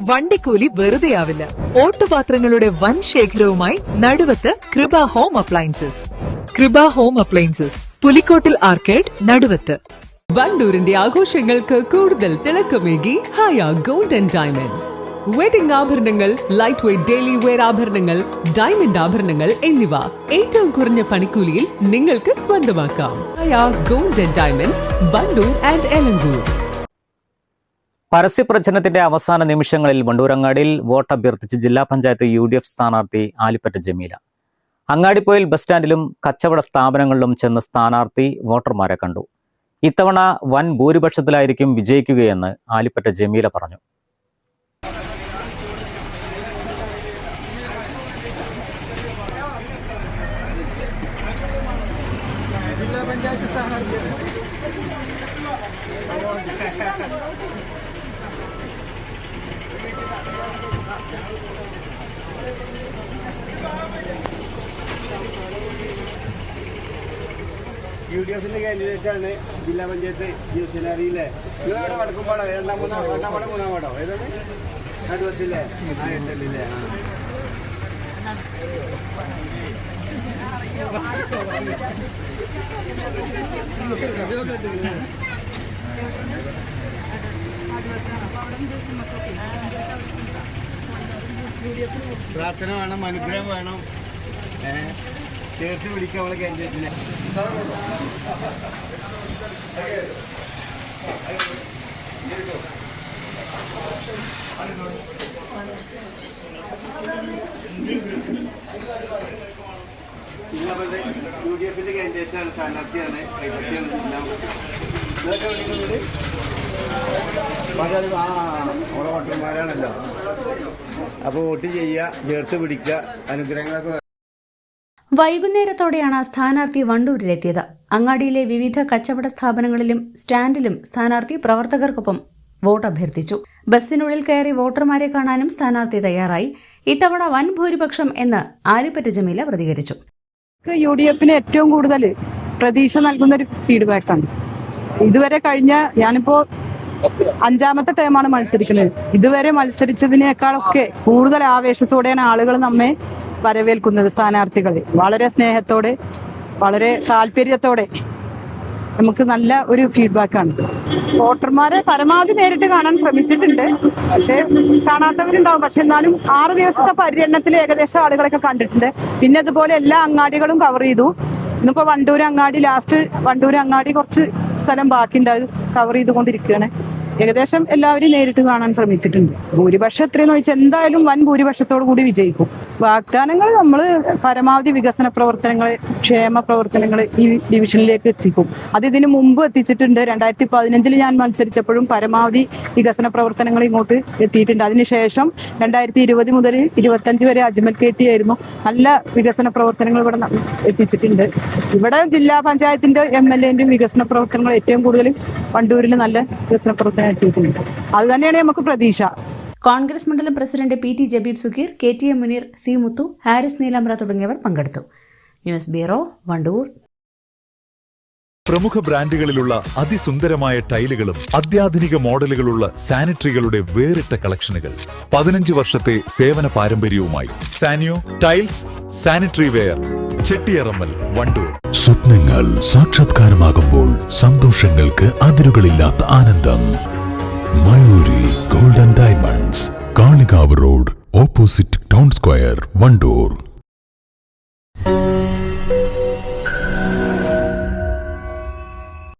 വണ്ടിക്കൂലി വെറുതെയാവില്ല. ഓട്ടുപാത്രങ്ങളുടെ വൻ ശേഖരവുമായി Naduvath Kripa home appliances. Kripa home appliances, Pulikkottil arcade, Naduvath. വണ്ടൂരിന്റെ ആഘോഷങ്ങൾക്ക് കൂടുതൽ തിളക്കമേകി Haya gold and diamonds. Wedding ആഭരണങ്ങൾ, ലൈറ്റ് വെയ്റ്റ് ഡെയിലി വെയർ ആഭരണങ്ങൾ, ഡയമണ്ട് ആഭരണങ്ങൾ എന്നിവ ഏറ്റവും കുറഞ്ഞ പണിക്കൂലിയിൽ നിങ്ങൾക്ക് സ്വന്തമാക്കാം. Haya gold and diamonds, Wandoor and Elankur. പരസ്യപ്രചരണത്തിന്റെ അവസാന നിമിഷങ്ങളിൽ വണ്ടൂരങ്ങാടിയിൽ വോട്ട് അഭ്യർത്ഥിച്ച് ജില്ലാ പഞ്ചായത്ത് UDF സ്ഥാനാർത്ഥി ആലിപ്പറ്റ ജമീല. അങ്ങാടിപ്പോയിൽ ബസ് സ്റ്റാൻഡിലും കച്ചവട സ്ഥാപനങ്ങളിലും ചെന്ന് സ്ഥാനാർത്ഥി വോട്ടർമാരെ കണ്ടു. ഇത്തവണ വൻ ഭൂരിപക്ഷത്തിലായിരിക്കും വിജയിക്കുകയെന്ന് ആലിപ്പറ്റ ജമീല പറഞ്ഞു. ജില്ലാ പഞ്ചായത്ത് സ്ഥാനാർത്ഥി UDF കാൻഡിഡേറ്റാണ് ജില്ലാ പഞ്ചായത്ത് അറിയില്ലേ? നിങ്ങളവിടെ വടക്കുംപാടോ മൂന്നാം പാടോ ഏതാണ്? നടുവത്തില്ലേ? എട്ടല്ലേ? പ്രാർത്ഥന വേണം, അനുഗ്രഹം വേണം, ചേർത്ത് പിടിക്കുക നമ്മളെ കാൻഡിഡേറ്റിനെ. UDF കാൻഡിഡേറ്റാണ്, സ്ഥാനാർത്ഥിയാണ്, കൈപ്പറ്റിയാണ്. അവിടെ വോട്ടർമാരാണല്ലോ, അപ്പോൾ വോട്ട് ചെയ്യുക, ചേർത്ത് പിടിക്കുക, അനുഗ്രഹങ്ങളൊക്കെ. വൈകുന്നേരത്തോടെയാണ് സ്ഥാനാർത്ഥി വണ്ടൂരിലെത്തിയത്. അങ്ങാടിയിലെ വിവിധ കച്ചവട സ്ഥാപനങ്ങളിലും സ്റ്റാൻഡിലും സ്ഥാനാർത്ഥി പ്രവർത്തകർക്കൊപ്പം വോട്ട് അഭ്യർത്ഥിച്ചു. ബസ്സിനുള്ളിൽ കയറി വോട്ടർമാരെ കാണാനും സ്ഥാനാർത്ഥി തയ്യാറായി. ഇത്തവണ വൻ ഭൂരിപക്ഷം എന്ന് ആലിപ്പറ്റ ജമീല പ്രതികരിച്ചു. UDF ഏറ്റവും കൂടുതൽ പ്രതീക്ഷ നൽകുന്ന ഒരു ഫീഡ്ബാക്കാണ്. ഇതുവരെ ഞാനിപ്പോ 5ാമത്തെ ടൈമാണ് മത്സരിക്കുന്നത്. ഇതുവരെ മത്സരിച്ചതിനേക്കാളൊക്കെ കൂടുതൽ ആവേശത്തോടെയാണ് ആളുകൾ നമ്മെ വരവേൽക്കുന്നത്. സ്ഥാനാർത്ഥികളെ വളരെ സ്നേഹത്തോടെ, വളരെ താല്പര്യത്തോടെ നമുക്ക് നല്ല ഒരു ഫീഡ്ബാക്കാണ്. വോട്ടർമാരെ പരമാവധി നേരിട്ട് കാണാൻ ശ്രമിച്ചിട്ടുണ്ട്, പക്ഷെ കാണാത്തവരുണ്ടാവും. പക്ഷെ എന്നാലും 6 ദിവസത്തെ പര്യടനത്തിൽ ഏകദേശം ആളുകളൊക്കെ കണ്ടിട്ടുണ്ട്. പിന്നെ അതുപോലെ എല്ലാ അങ്ങാടികളും കവർ ചെയ്തു. ഇന്നിപ്പോ വണ്ടൂർ അങ്ങാടി കുറച്ച് സ്ഥലം ബാക്കിയുണ്ടാവും, കവർ ചെയ്തുകൊണ്ടിരിക്കുകയാണ്. ഏകദേശം എല്ലാവരും നേരിട്ട് കാണാൻ ശ്രമിച്ചിട്ടുണ്ട്. ഭൂരിപക്ഷം എത്രയെന്ന് ചോദിച്ചാൽ എന്തായാലും വൻ ഭൂരിപക്ഷത്തോടു കൂടി വിജയിക്കും. വാഗ്ദാനങ്ങൾ നമ്മൾ പരമാവധി വികസന പ്രവർത്തനങ്ങൾ, ക്ഷേമ പ്രവർത്തനങ്ങൾ ഈ ഡിവിഷനിലേക്ക് എത്തിക്കും. അത് ഇതിനു മുമ്പ് എത്തിച്ചിട്ടുണ്ട്. 2015 ഞാൻ മത്സരിച്ചപ്പോഴും പരമാവധി വികസന പ്രവർത്തനങ്ങൾ ഇങ്ങോട്ട് എത്തിയിട്ടുണ്ട്. അതിനുശേഷം 2020 മുതൽ 25 വരെ അജ്മൽ KT ആയിരുന്നു. നല്ല വികസന പ്രവർത്തനങ്ങൾ ഇവിടെ എത്തിച്ചിട്ടുണ്ട്. ഇവിടെ ജില്ലാ പഞ്ചായത്തിന്റെ MLA-ന്റെയും വികസന പ്രവർത്തനങ്ങൾ ഏറ്റവും കൂടുതൽ വണ്ടൂരിൽ നല്ല വികസന പ്രവർത്തനം എത്തിയിട്ടുണ്ട്. അത് തന്നെയാണ് നമുക്ക് പ്രതീക്ഷ. കോൺഗ്രസ് മണ്ഡലം president PT Jabeeb Sugeer, KTM Muneer, C Muthu, Haris Neelambra തുടങ്ങിയവർ പങ്കെടുത്തു. News bureau, Wandoor. പ്രമുഖ ബ്രാൻഡുകളിലുള്ള അതിസുന്ദരമായ ടൈലുകളും അത്യാധുനിക മോഡലുകളുള്ള സാനിറ്ററികളുടെ വേറിട്ട കളക്ഷനുകൾ. 15 വർഷത്തെ സേവന പാരമ്പര്യവുമായി Saniyo tiles, sanitary ware, Chettiyarammal, Wandoor. സ്വപ്നങ്ങൾ സാക്ഷാത്കാരമാകുമ്പോൾ സന്തോഷങ്ങൾക്ക് അതിരുകളില്ലാത്ത ആനന്ദം. Mayoori gold and diamonds, Kalikavu road, opposite town square, Wandoor.